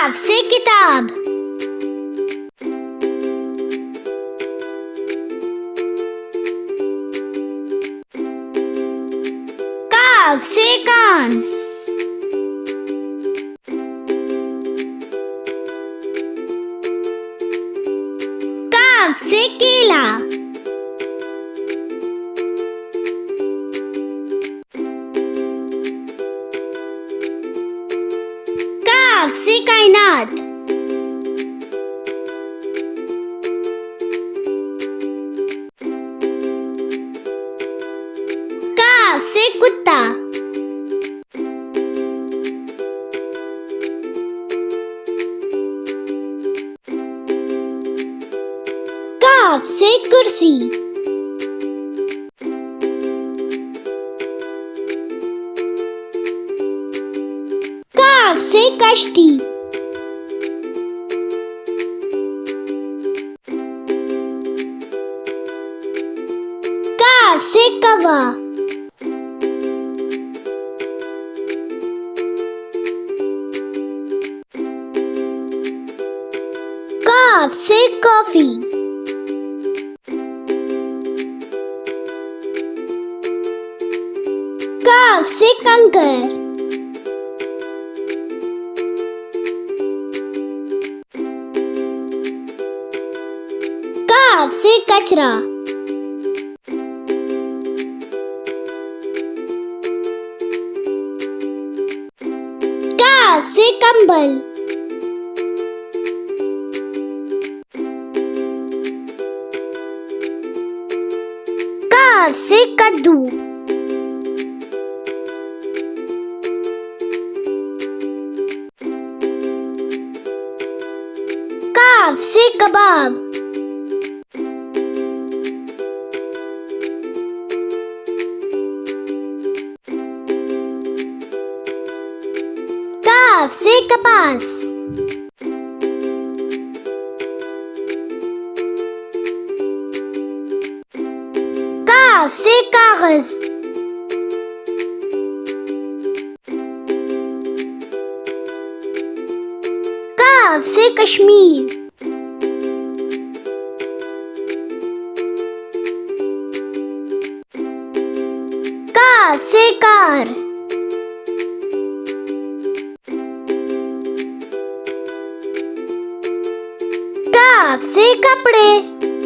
काफ से किताब। काफ से कान। काफ से केला। काफ से कायनात। काफ से कुत्ता। काफ से कुर्सी। काफ से कश्ती। काफ से कौवा। काफ से कॉफी। काफ से कंकर। काफ से कचरा। काफ से कंबल। काफ से कद्दू। काफ से कबाब। काफ से कपास। काफ से कागज। काफ से कश्मीर। काफ से कार। काफ से कपड़े।